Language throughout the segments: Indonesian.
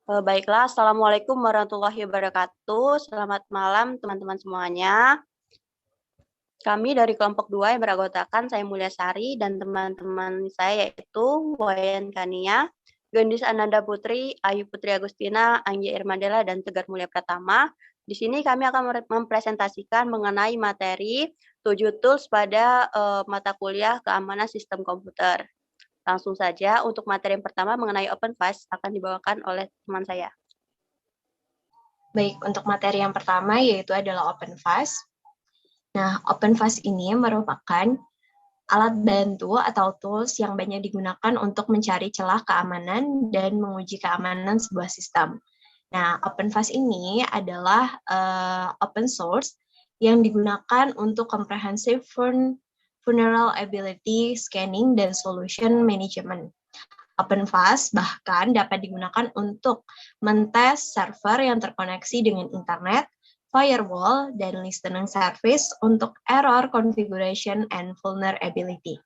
Baiklah, Assalamualaikum warahmatullahi wabarakatuh. Selamat malam teman-teman semuanya. Kami dari kelompok 2 yang beranggotakan saya Mulyasari dan teman-teman saya yaitu Wayan Kania, Gendis Ananda Putri, Ayu Putri Agustina, Anggi Irmandela, dan Tegar Mulia Pratama. Di sini kami akan mempresentasikan mengenai materi 7 tools pada mata kuliah keamanan sistem komputer. Langsung saja untuk materi yang pertama mengenai OpenVAS akan dibawakan oleh teman saya. Baik, untuk materi yang pertama yaitu adalah OpenVAS. Nah, OpenVAS ini merupakan alat bantu atau tools yang banyak digunakan untuk mencari celah keamanan dan menguji keamanan sebuah sistem. Nah, OpenVAS ini adalah open source yang digunakan untuk comprehensive vulnerability scanning dan solution management. OpenVAS bahkan dapat digunakan untuk mentes server yang terkoneksi dengan internet, firewall, dan listening service untuk error configuration and vulnerability.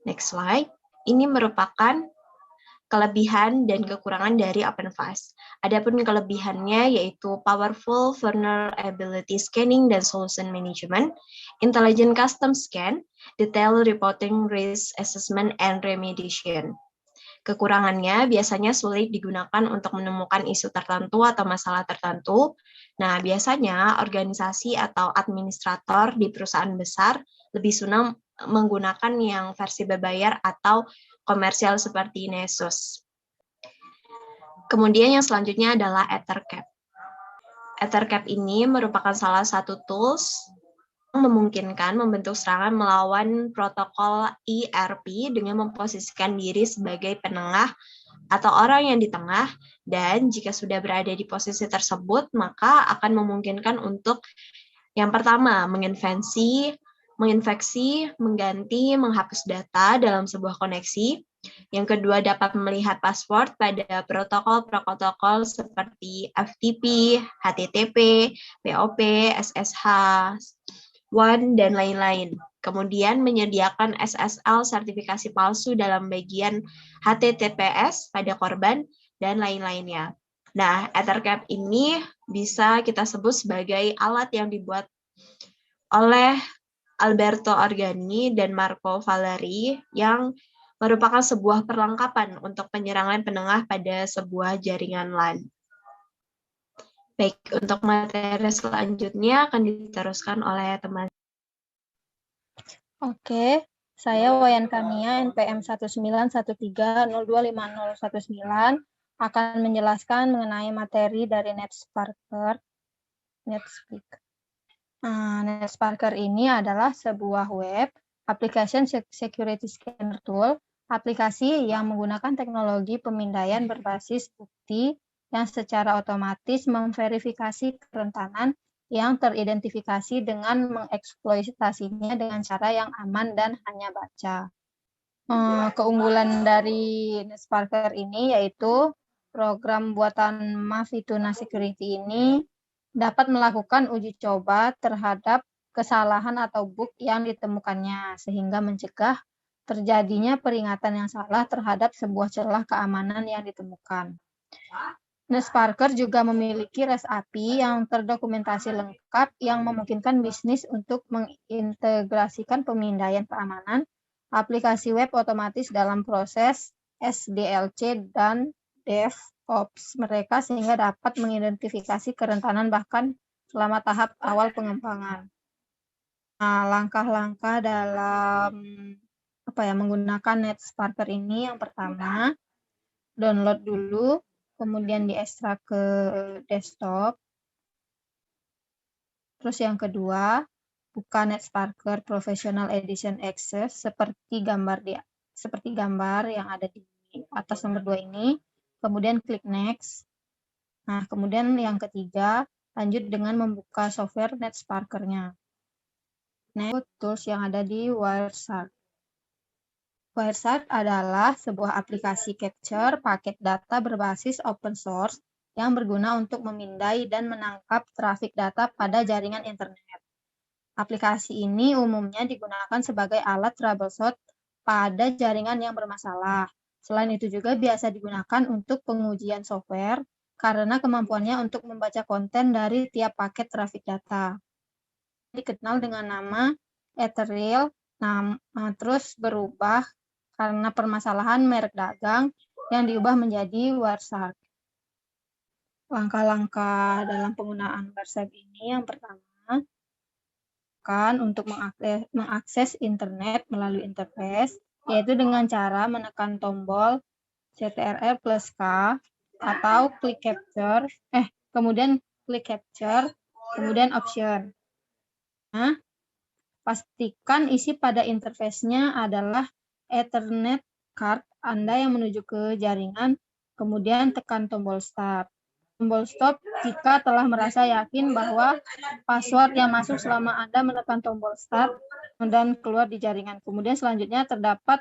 Next slide. Ini merupakan kelebihan dan kekurangan dari OpenVAS. Adapun kelebihannya yaitu powerful vulnerability scanning dan solution management, intelligent custom scan, detailed reporting, risk assessment, and remediation. Kekurangannya biasanya sulit digunakan untuk menemukan isu tertentu atau masalah tertentu. Nah, biasanya organisasi atau administrator di perusahaan besar lebih senang menggunakan yang versi berbayar atau komersial seperti Nessus. Kemudian yang selanjutnya adalah EtherCap. EtherCap ini merupakan salah satu tools memungkinkan membentuk serangan melawan protokol ERP dengan memposisikan diri sebagai penengah atau orang yang di tengah, dan jika sudah berada di posisi tersebut, maka akan memungkinkan untuk yang pertama, menginfeksi, mengganti, menghapus data dalam sebuah koneksi. Yang kedua, dapat melihat password pada protokol-protokol seperti FTP, HTTP, POP, SSH, WAN, dan lain-lain. Kemudian menyediakan SSL sertifikasi palsu dalam bagian HTTPS pada korban, dan lain-lainnya. Nah, EtherCap ini bisa kita sebut sebagai alat yang dibuat oleh Alberto Organi dan Marco Valeri yang merupakan sebuah perlengkapan untuk penyerangan penengah pada sebuah jaringan LAN. Baik, untuk materi selanjutnya akan diteruskan oleh teman. Oke, saya Wayan Kania, NPM 19130250019, akan menjelaskan mengenai materi dari NetSparker. NetSparker ini adalah sebuah web application security scanner tool, aplikasi yang menggunakan teknologi pemindaian berbasis bukti yang secara otomatis memverifikasi kerentanan yang teridentifikasi dengan mengeksploitasinya dengan cara yang aman dan hanya baca. Keunggulan dari NetSparker ini yaitu program buatan Mavituna Security ini dapat melakukan uji coba terhadap kesalahan atau bug yang ditemukannya, sehingga mencegah terjadinya peringatan yang salah terhadap sebuah celah keamanan yang ditemukan. NetSparker juga memiliki REST API yang terdokumentasi lengkap yang memungkinkan bisnis untuk mengintegrasikan pemindaian keamanan, aplikasi web otomatis dalam proses SDLC dan DevOps mereka sehingga dapat mengidentifikasi kerentanan bahkan selama tahap awal pengembangan. Nah, langkah-langkah dalam menggunakan NetSparker ini yang pertama, download dulu, kemudian diekstrak ke desktop. Terus yang kedua, buka NetSparker Professional Edition Access seperti gambar yang ada di atas nomor 2 ini. Kemudian klik next. Nah, kemudian yang ketiga, lanjut dengan membuka software NetSparker-nya. Next, tools yang ada di Wireshark. Wireshark adalah sebuah aplikasi capture paket data berbasis open source yang berguna untuk memindai dan menangkap trafik data pada jaringan internet. Aplikasi ini umumnya digunakan sebagai alat troubleshoot pada jaringan yang bermasalah, Selain itu juga biasa digunakan untuk pengujian software karena kemampuannya untuk membaca konten dari tiap paket traffic data. Dikenal dengan nama Ethereal, terus berubah karena permasalahan merek dagang yang diubah menjadi Wireshark. Langkah-langkah dalam penggunaan Wireshark ini yang pertama, kan untuk mengakses internet melalui interface, yaitu dengan cara menekan tombol CTRL plus K atau kemudian klik capture, kemudian option. Nah, pastikan isi pada interface-nya adalah Ethernet card Anda yang menuju ke jaringan, kemudian tekan tombol start. Tombol stop jika telah merasa yakin bahwa password yang masuk selama Anda menekan tombol start dan keluar di jaringan. Kemudian selanjutnya terdapat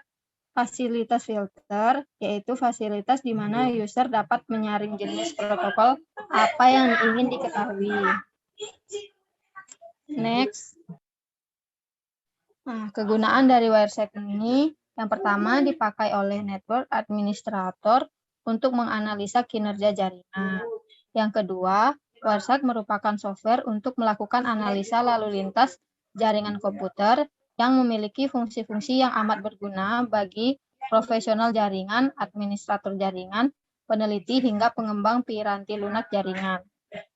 fasilitas filter, yaitu fasilitas di mana user dapat menyaring jenis protokol apa yang ingin diketahui. Next. Nah, kegunaan dari Wireshark ini yang pertama dipakai oleh network administrator untuk menganalisa kinerja jaringan. Yang kedua, Wireshark merupakan software untuk melakukan analisa lalu lintas jaringan komputer yang memiliki fungsi-fungsi yang amat berguna bagi profesional jaringan, administrator jaringan, peneliti, hingga pengembang piranti lunak jaringan.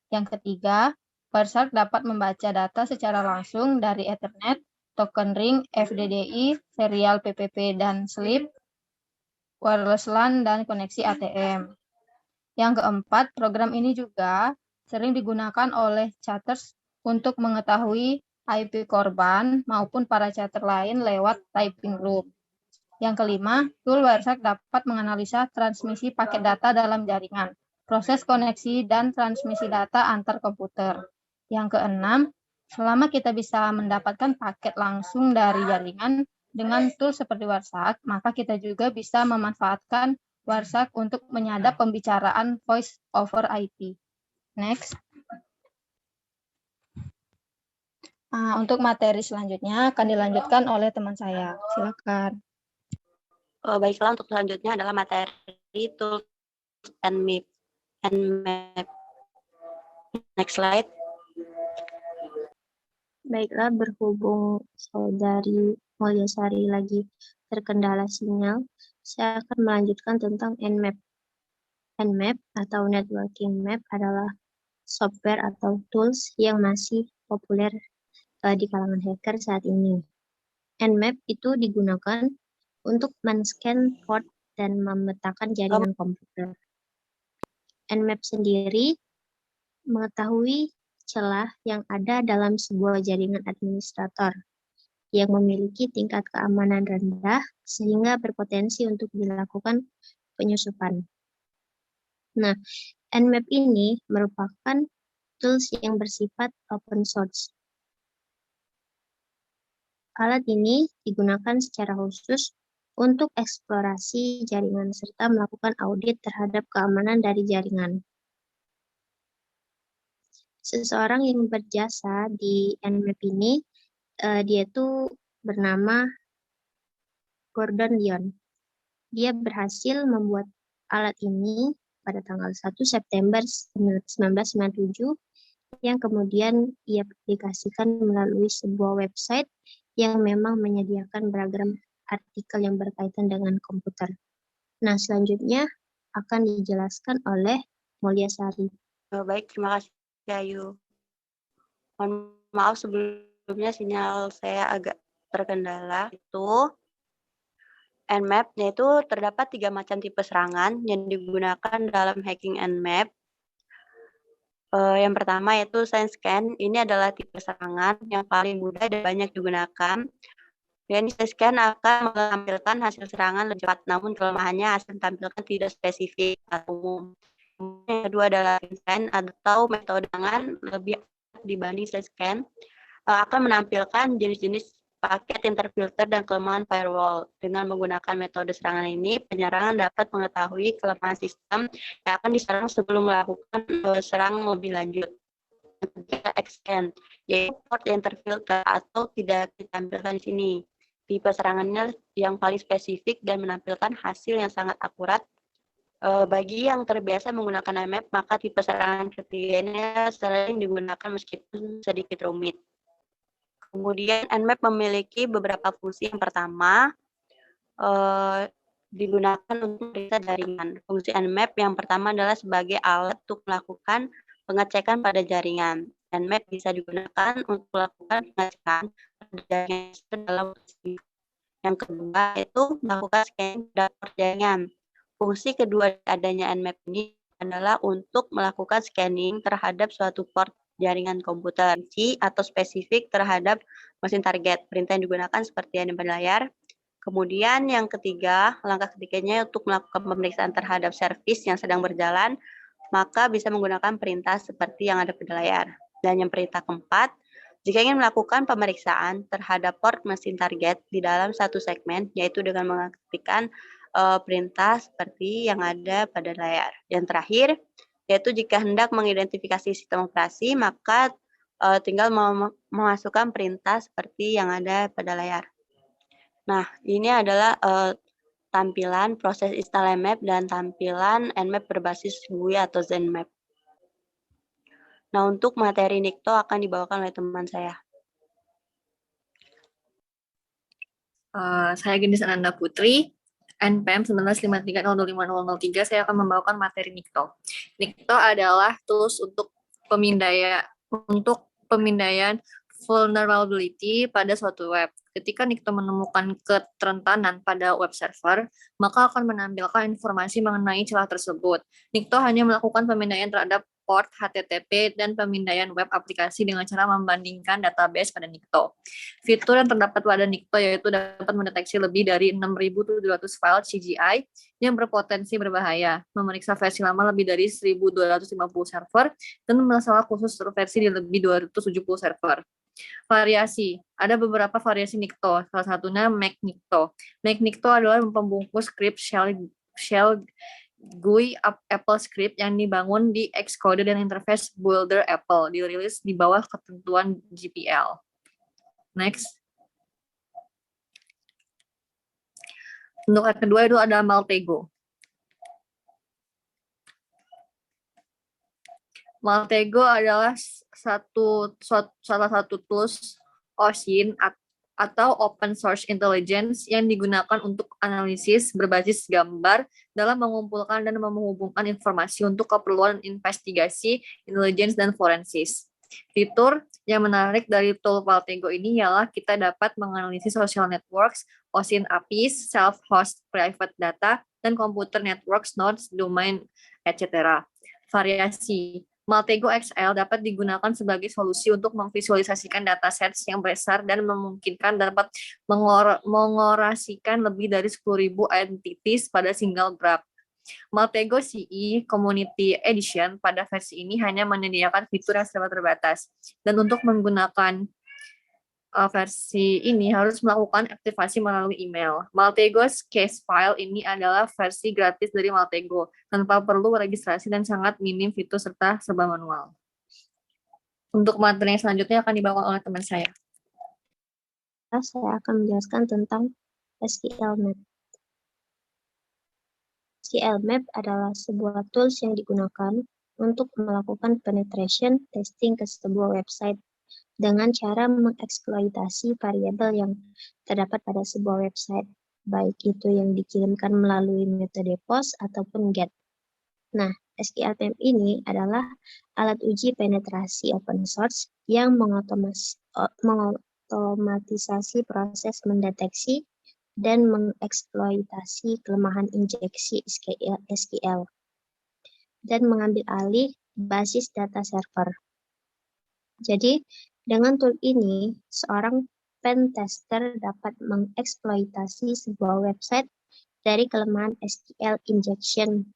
Yang ketiga, Wireshark dapat membaca data secara langsung dari Ethernet, token ring, FDDI, serial PPP dan slip, wireless LAN, dan koneksi ATM. Yang keempat, program ini juga sering digunakan oleh chatters untuk mengetahui IP korban maupun para chatter lain lewat typing room. Yang kelima, tool Wireshark dapat menganalisa transmisi paket data dalam jaringan, proses koneksi dan transmisi data antar komputer. Yang keenam, selama kita bisa mendapatkan paket langsung dari jaringan dengan tool seperti Wireshark, maka kita juga bisa memanfaatkan Wireshark untuk menyadap pembicaraan voice over IP. Next. Untuk materi selanjutnya akan dilanjutkan oleh teman saya. Silakan. Baiklah, untuk selanjutnya adalah materi tools and map. Next slide. Baiklah, berhubung Saudari Mulyasari lagi terkendala sinyal, saya akan melanjutkan tentang Nmap. Nmap atau Networking Map adalah software atau tools yang masih populer di kalangan hacker saat ini. Nmap itu digunakan untuk men-scan port dan memetakan jaringan komputer. Nmap sendiri mengetahui celah yang ada dalam sebuah jaringan administrator yang memiliki tingkat keamanan rendah sehingga berpotensi untuk dilakukan penyusupan. Nah, Nmap ini merupakan tools yang bersifat open source. Alat ini digunakan secara khusus untuk eksplorasi jaringan serta melakukan audit terhadap keamanan dari jaringan. Seseorang yang berjasa di Nmap ini, dia itu bernama Gordon Lion. Dia berhasil membuat alat ini pada tanggal 1 September 1997 yang kemudian ia publikasikan melalui sebuah website yang memang menyediakan beragam artikel yang berkaitan dengan komputer. Nah, selanjutnya akan dijelaskan oleh Mulyasari. Baik, terima kasih Ayu. Mohon maaf sebelumnya sinyal saya agak terkendala. Itu Nmap, yaitu terdapat 3 macam tipe serangan yang digunakan dalam hacking Nmap. Yang pertama yaitu side scan. Ini adalah tipe serangan yang paling mudah dan banyak digunakan. Dan side scan akan menampilkan hasil serangan lebih cepat, namun kelemahannya hasil tampilkan tidak spesifik atau umum. Yang kedua adalah scan atau metode serangan lebih dibanding side scan, akan menampilkan jenis-jenis paket interfilter dan kelemahan firewall. Dengan menggunakan metode serangan ini, penyerang dapat mengetahui kelemahan sistem yang akan diserang sebelum melakukan serang lebih lanjut. Ketiga, extend, yaitu port interfilter atau tidak ditampilkan di sini. tipe serangannya yang paling spesifik dan menampilkan hasil yang sangat akurat. Bagi yang terbiasa menggunakan Nmap, maka tipe serangan ketiganya sering digunakan meskipun sedikit rumit. Kemudian Nmap memiliki beberapa fungsi. Yang pertama, digunakan untuk periksa jaringan. Fungsi Nmap yang pertama adalah sebagai alat untuk melakukan pengecekan pada jaringan. Nmap bisa digunakan untuk melakukan pengecekan pada jaringan dalam fungsi. Yang kedua itu melakukan scanning pada port jaringan. Fungsi kedua adanya Nmap ini adalah untuk melakukan scanning terhadap suatu port jaringan komputer atau spesifik terhadap mesin target. Perintah yang digunakan seperti yang pada layar. Kemudian yang ketiga, langkah ketiganya untuk melakukan pemeriksaan terhadap servis yang sedang berjalan, maka bisa menggunakan perintah seperti yang ada pada layar. Dan yang perintah keempat, jika ingin melakukan pemeriksaan terhadap port mesin target di dalam satu segmen, yaitu dengan mengetikkan perintah seperti yang ada pada layar. Yang terakhir, yaitu jika hendak mengidentifikasi sistem operasi, maka tinggal memasukkan perintah seperti yang ada pada layar. Nah, ini adalah tampilan proses install Nmap dan tampilan Nmap berbasis GUI atau ZenMap. Nah, untuk materi Nikto akan dibawakan oleh teman saya. Saya Gendis Ananda Putri, NPM 1953025003. Saya akan membawakan materi Nikto. Nikto adalah tools untuk pemindaian vulnerability pada suatu web. Ketika Nikto menemukan kerentanan pada web server, maka akan menampilkan informasi mengenai celah tersebut. Nikto hanya melakukan pemindaian terhadap port HTTP dan pemindaian web aplikasi dengan cara membandingkan database pada Nikto. Fitur yang terdapat pada Nikto yaitu dapat mendeteksi lebih dari 6.700 file CGI yang berpotensi berbahaya, memeriksa versi lama lebih dari 1.250 server, dan masalah khusus versi di lebih 270 server. Variasi. Ada beberapa variasi Nikto, salah satunya Make Nikto. Make Nikto adalah pembungkus script shell GUI Apple script yang dibangun di Xcode dan interface builder Apple, dirilis di bawah ketentuan GPL. Next. Untuk yang kedua itu ada Maltego. Maltego adalah salah satu tools OSINT atau Open Source Intelligence yang digunakan untuk analisis berbasis gambar dalam mengumpulkan dan menghubungkan informasi untuk keperluan investigasi, intelligence, dan forensis. Fitur yang menarik dari tool Maltego ini ialah kita dapat menganalisis social networks, OSINT APIs, self-host private data, dan computer networks, nodes, domain, etc. Variasi. Maltego XL dapat digunakan sebagai solusi untuk memvisualisasikan datasets yang besar dan memungkinkan dapat mengorasikan lebih dari 10.000 entities pada single graph. Maltego CE Community Edition pada versi ini hanya menyediakan fitur yang sangat terbatas. Dan untuk menggunakan versi ini harus melakukan aktivasi melalui email. Maltego's case file ini adalah versi gratis dari Maltego, tanpa perlu registrasi dan sangat minim fitur serta serba manual. Untuk materi yang selanjutnya akan dibawa oleh teman saya. Saya akan menjelaskan tentang SQLMap. SQLMap adalah sebuah tools yang digunakan untuk melakukan penetration testing ke sebuah website dengan cara mengeksploitasi variabel yang terdapat pada sebuah website, baik itu yang dikirimkan melalui metode POST ataupun GET. Nah, SQLMap ini adalah alat uji penetrasi open source yang mengotomatisasi proses mendeteksi dan mengeksploitasi kelemahan injeksi SQL dan mengambil alih basis data server. Jadi, dengan tool ini, seorang pen tester dapat mengeksploitasi sebuah website dari kelemahan SQL injection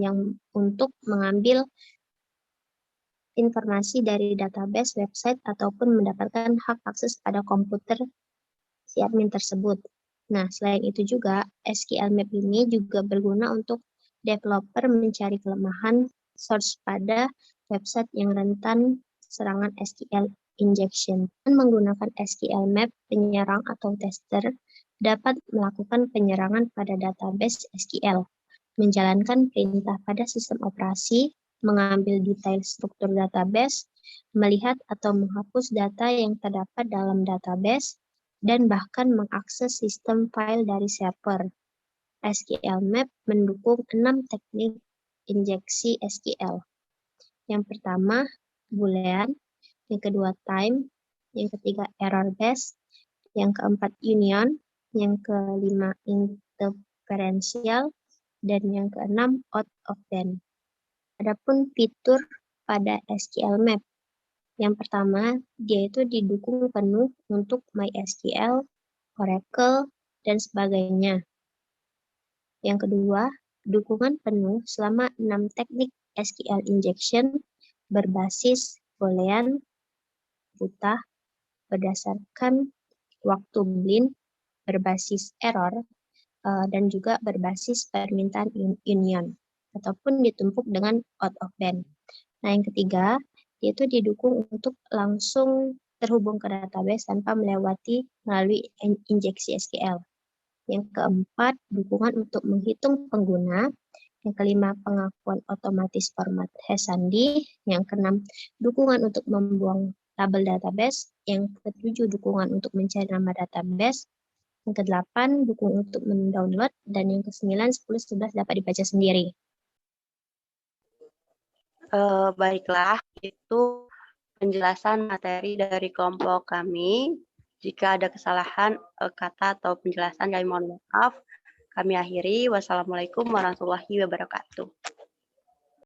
yang untuk mengambil informasi dari database website ataupun mendapatkan hak akses pada komputer si admin tersebut. Nah, selain itu juga, SQLMap ini juga berguna untuk developer mencari kelemahan source pada website yang rentan serangan SQL injection. Dan menggunakan SQL Map, penyerang atau tester dapat melakukan penyerangan pada database SQL, menjalankan perintah pada sistem operasi, mengambil detail struktur database, melihat atau menghapus data yang terdapat dalam database, dan bahkan mengakses sistem file dari server. SQL Map mendukung 6 teknik injeksi SQL. Yang pertama, Boolean, yang kedua time, yang ketiga error based, yang keempat union, yang kelima interferential, dan yang keenam out of band. Adapun fitur pada SQL Map, yang pertama, dia itu didukung penuh untuk MySQL, Oracle, dan sebagainya. Yang kedua, dukungan penuh selama 6 teknik SQL injection berbasis Boolean, buta, berdasarkan waktu Blin, berbasis error, dan juga berbasis permintaan union, ataupun ditumpuk dengan out of band. Nah, yang ketiga, yaitu didukung untuk langsung terhubung ke database tanpa melalui injeksi SQL. Yang keempat, dukungan untuk menghitung pengguna. Yang kelima, pengakuan otomatis format hash sandi. Yang keenam, dukungan untuk membuang tabel database. Yang ketujuh, dukungan untuk mencari nama database. Yang kedelapan, dukungan untuk mendownload. Dan yang kesembilan, 10, 11 dapat dibaca sendiri. Baiklah, itu penjelasan materi dari kelompok kami. Jika ada kesalahan kata atau penjelasan, kami mohon maaf. Kami akhiri. Wassalamualaikum warahmatullahi wabarakatuh.